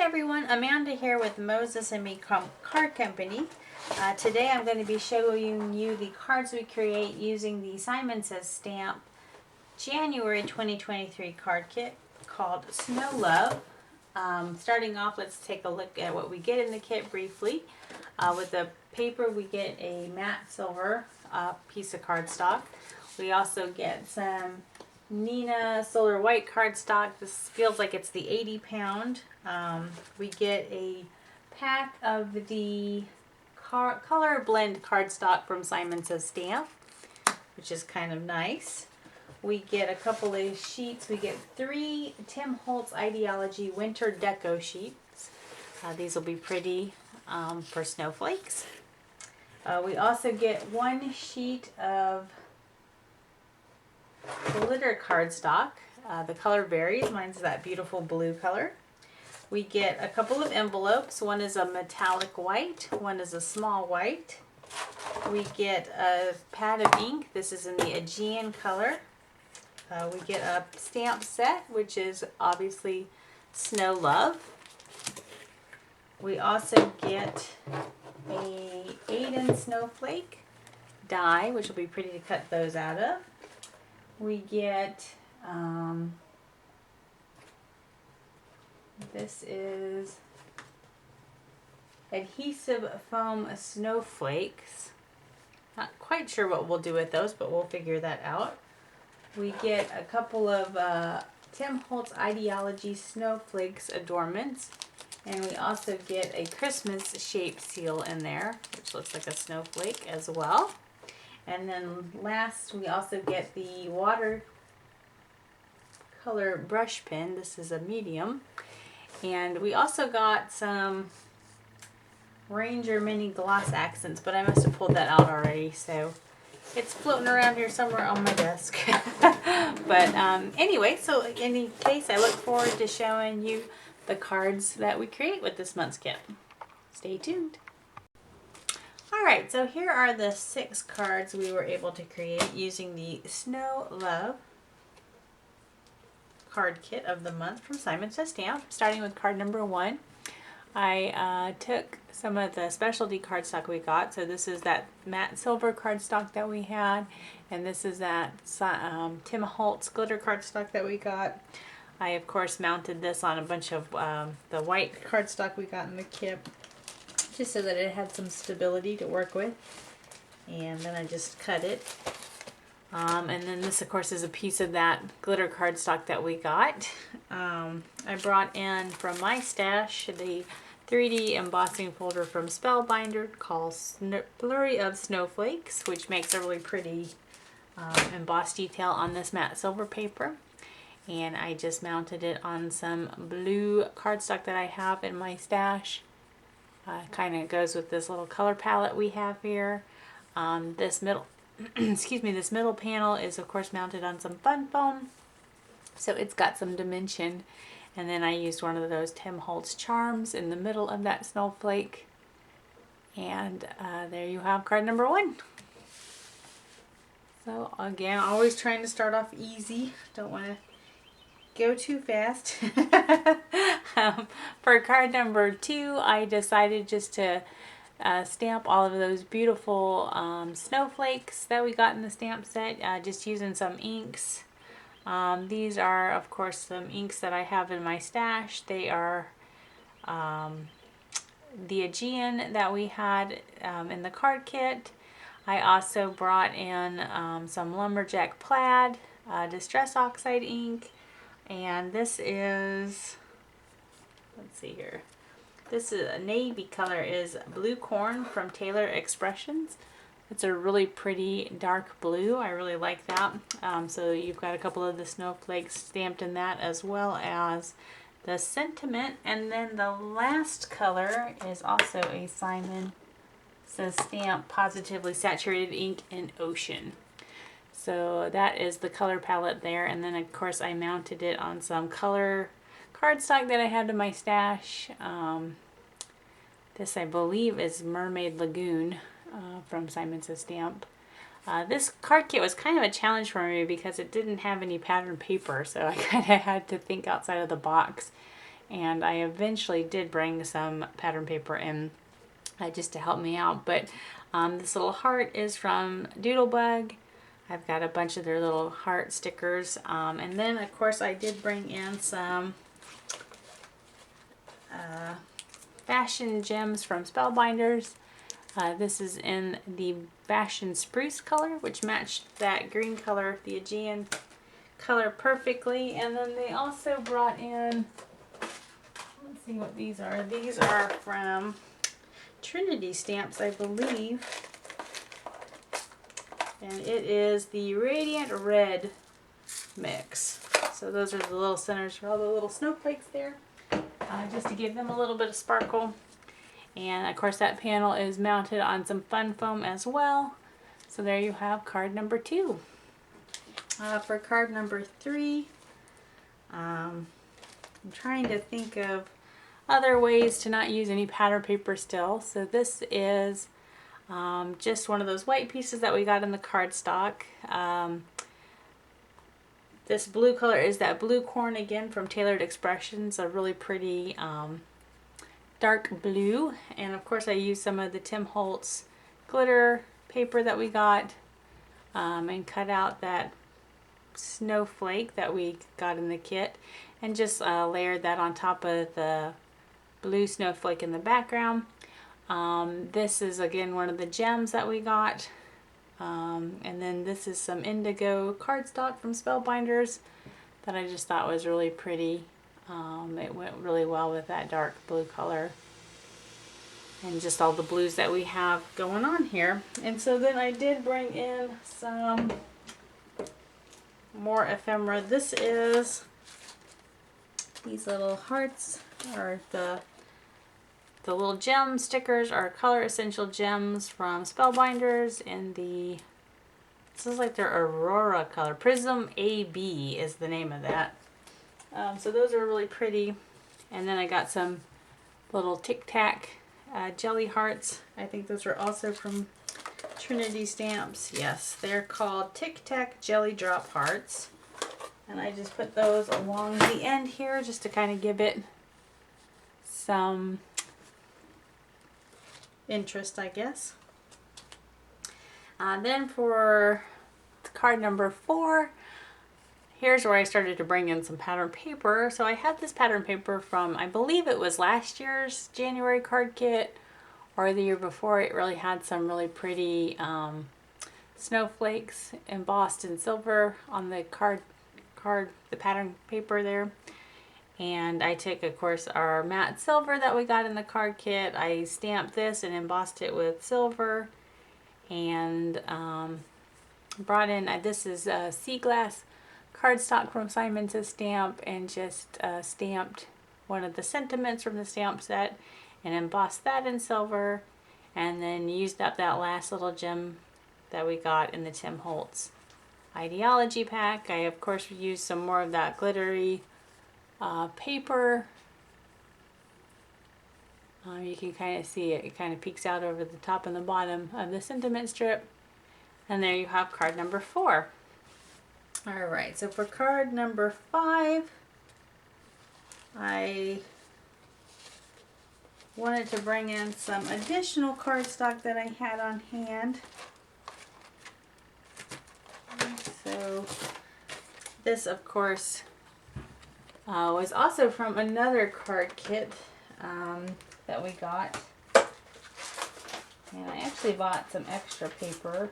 Everyone, Amanda here with Moses and Me Card Company. Today I'm going to be showing you the cards we create using the Simon Says Stamp January 2023 card kit called Snow Love. Starting off, let's take a look at what we get in the kit briefly. With the paper, we get a matte silver piece of cardstock. We also get some Nina Solar White cardstock. This feels like it's the 80-pound. We get a pack of the color blend cardstock from Simon Says Stamp, which is kind of nice. We get a couple of sheets. We get 3 Tim Holtz Ideology Winter Deco sheets. These will be pretty for snowflakes. We also get 1 sheet of glitter cardstock. The color varies. Mine's that beautiful blue color. We get a couple of envelopes. One is a metallic white, one is a small white. We get a pad of ink. This is in the Aegean color. We get a stamp set, which is obviously Snow Love. We also get a 8-inch snowflake die, which will be pretty to cut those out of. We get, this is adhesive foam snowflakes. Not quite sure what we'll do with those, but we'll figure that out. We get a couple of Tim Holtz Ideology snowflakes adornments. And we also get a Christmas shaped seal in there, which looks like a snowflake as well. And then last, we also get the watercolor brush pen. This is a medium. And we also got some Ranger mini gloss accents, but I must have pulled that out already, so it's floating around here somewhere on my desk. But anyway, so in any case, I look forward to showing you the cards that we create with this month's kit. Stay tuned. Alright, so here are the 6 cards we were able to create using the Snow Love card kit of the month from Simon Says Stamp. Starting with card number 1, I took some of the specialty cardstock we got. So this is that matte silver cardstock that we had, and this is that Tim Holtz glitter cardstock that we got. I, of course, mounted this on a bunch of the white cardstock we got in the kit, just so that it had some stability to work with. And then I just cut it. And then this, of course, is a piece of that glitter cardstock that we got. I brought in from my stash the 3D embossing folder from Spellbinder called Flurry of Snowflakes, which makes a really pretty embossed detail on this matte silver paper. And I just mounted it on some blue cardstock that I have in my stash. Kind of goes with this little color palette we have here. This middle this middle panel is, of course, mounted on some fun foam, so it's got some dimension. And then I used one of those Tim Holtz charms in the middle of that snowflake. And there you have card number 1. So again, always trying to start off easy. Don't want to go too fast. For card number 2, I decided just to stamp all of those beautiful snowflakes that we got in the stamp set, just using some inks. These are, of course, some inks that I have in my stash. They are the Aegean that we had in the card kit. I also brought in some Lumberjack Plaid Distress Oxide ink. And this is, let's see here. This is a navy color is Blue Corn from Taylor Expressions. It's a really pretty dark blue. I really like that. So you've got a couple of the snowflakes stamped in that, as well as the sentiment. And then the last color is also a Simon Says Stamp Positively Saturated Ink in Ocean. So that is the color palette there. And then, of course, I mounted it on some color cardstock that I had in my stash. This, I believe, is Mermaid Lagoon from Simon Says Stamp. This card kit was kind of a challenge for me because it didn't have any pattern paper, so I kind of had to think outside of the box and I eventually did bring some pattern paper in just to help me out. But this little heart is from Doodlebug. I've got a bunch of their little heart stickers. And then, of course, I did bring in some fashion gems from Spellbinders. This is in the Fashion Spruce color, which matched that green color, the Aegean color, perfectly. And then they also brought in, let's see what these are. These are from Trinity Stamps, I believe. And it is the Radiant Red mix. So those are the little centers for all the little snowflakes there, just to give them a little bit of sparkle. And of course that panel is mounted on some fun foam as well. So there you have card number 2. For card number 3, I'm trying to think of other ways to not use any pattern paper still. So this is just one of those white pieces that we got in the cardstock. This blue color is that blue corn again from Tailored Expressions, a really pretty dark blue. And of course I used some of the Tim Holtz glitter paper that we got and cut out that snowflake that we got in the kit and just layered that on top of the blue snowflake in the background. This is again one of the gems that we got. And then this is some indigo cardstock from Spellbinders that I just thought was really pretty. It went really well with that dark blue color and just all the blues that we have going on here. And so then I did bring in some more ephemera. This is these little hearts, or the little gem stickers are Color Essential Gems from Spellbinders in the, this is like their Aurora color. Prism AB is the name of that. So those are really pretty. And then I got some little Tic Tac jelly hearts. I think those are also from Trinity Stamps. Yes, they're called Tic Tac Jelly Drop Hearts. And I just put those along the end here just to kind of give it some interest, I guess. Then for card number 4, here's where I started to bring in some pattern paper. So I had this pattern paper from, I believe it was last year's January card kit or the year before. It really had some really pretty snowflakes embossed in silver on the the pattern paper there. And I took, of course, our matte silver that we got in the card kit. I stamped this and embossed it with silver, and brought in, this is sea glass cardstock from Simon Says Stamp, and just stamped one of the sentiments from the stamp set and embossed that in silver, and then used up that last little gem that we got in the Tim Holtz Ideology pack. I, of course, used some more of that glittery paper. You can kind of see it. It kind of peeks out over the top and the bottom of the sentiment strip. And there you have card number 4. Alright, so for card number 5, I wanted to bring in some additional cardstock that I had on hand. So this, of course, was also from another card kit that we got. And I actually bought some extra paper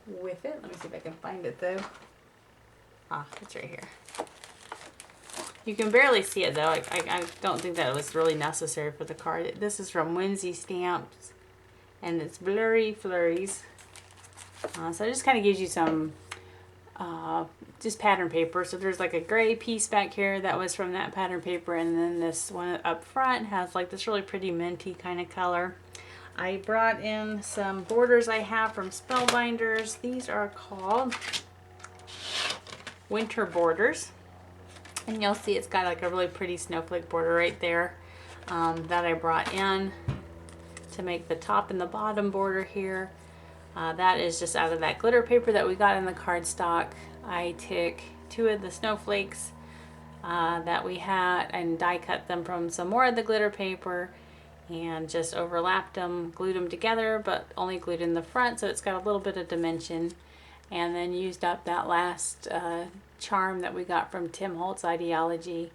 with it. Let me see if I can find it though. Ah, it's right here. You can barely see it though. I don't think that it was really necessary for the card. This is from Whimsy Stamps, and it's Blurry Flurries. So it just kind of gives you some just pattern paper. So there's like a gray piece back here that was from that pattern paper, and then this one up front has like this really pretty minty kind of color. I brought in some borders I have from Spellbinders. These are called Winter Borders, and you'll see it's got like a really pretty snowflake border right there that I brought in to make the top and the bottom border here. That is just out of that glitter paper that we got in the cardstock. I took 2 of the snowflakes that we had and die cut them from some more of the glitter paper and just overlapped them, glued them together, but only glued in the front so it's got a little bit of dimension, and then used up that last charm that we got from Tim Holtz Ideology.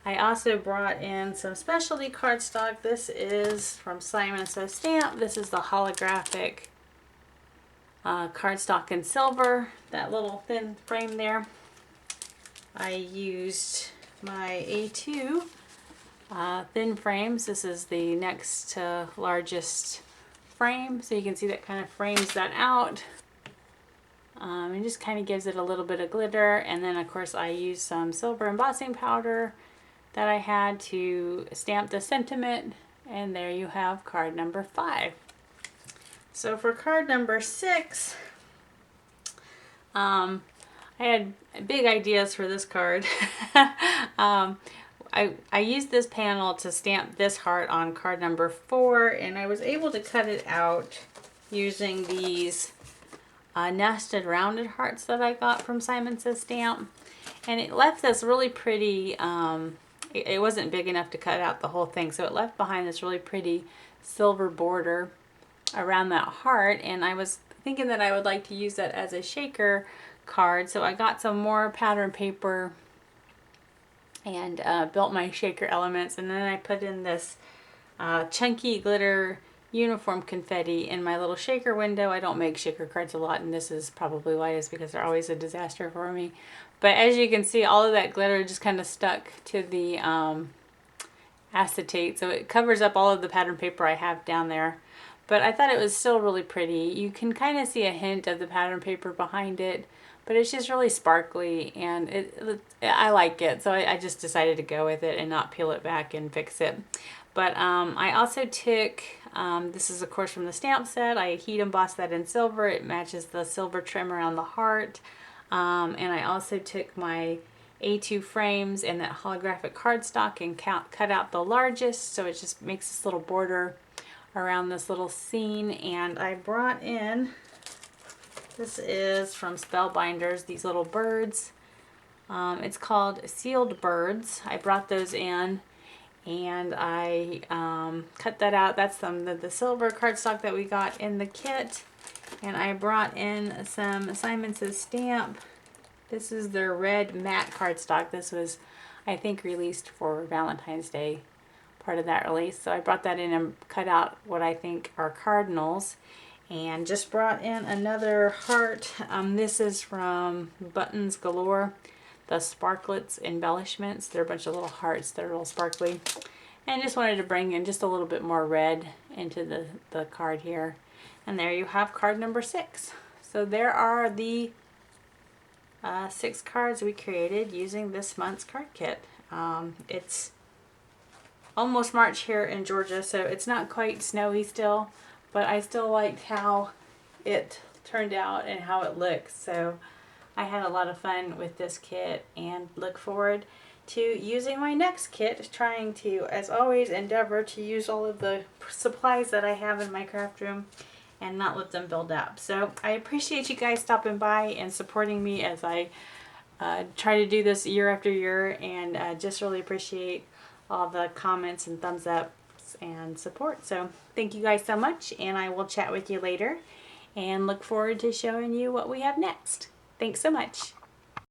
I also brought in some specialty cardstock. This is from Simon Says Stamp. This is the holographic cardstock in silver, that little thin frame there. I used my A2 thin frames. This is the next to largest frame, so you can see that kind of frames that out. It just kind of gives it a little bit of glitter, and then of course I used some silver embossing powder that I had to stamp the sentiment, and there you have card number 5. So for card number 6, I had big ideas for this card. I used this panel to stamp this heart on card number 4, and I was able to cut it out using these nested rounded hearts that I got from Simon Says Stamp, and it left this really pretty, it wasn't big enough to cut out the whole thing, so it left behind this really pretty silver border around that heart, and I was thinking that I would like to use that as a shaker card, so I got some more pattern paper and built my shaker elements, and then I put in this chunky glitter uniform confetti in my little shaker window. I don't make shaker cards a lot, and this is probably why, is because they're always a disaster for me. But as you can see, all of that glitter just kind of stuck to the acetate, so it covers up all of the pattern paper I have down there. But I thought it was still really pretty. You can kind of see a hint of the pattern paper behind it, but it's just really sparkly, and I like it, so I just decided to go with it and not peel it back and fix it. But I also took, this is of course from the stamp set, I heat embossed that in silver. It matches the silver trim around the heart. And I also took my A2 frames and that holographic cardstock and cut out the largest, so it just makes this little border around this little scene. And I brought in, this is from Spellbinders, these little birds. It's called Sealed Birds. I brought those in, and I cut that out. That's the silver cardstock that we got in the kit. And I brought in some Simon Says Stamp. This is their red matte cardstock. This was, I think, released for Valentine's Day, part of that release. So I brought that in and cut out what I think are cardinals. And just brought in another heart. This is from Buttons Galore, the Sparklets Embellishments. They're a bunch of little hearts that are real sparkly. And just wanted to bring in just a little bit more red into the card here. And there you have card number 6. So there are the 6 cards we created using this month's card kit. It's almost March here in Georgia, so it's not quite snowy still, but I still liked how it turned out and how it looks. So I had a lot of fun with this kit and look forward to using my next kit, trying to, as always, endeavor to use all of the supplies that I have in my craft room and not let them build up. So I appreciate you guys stopping by and supporting me as I try to do this year after year, and just really appreciate all the comments and thumbs ups and support. So thank you guys so much, and I will chat with you later and look forward to showing you what we have next. Thanks so much.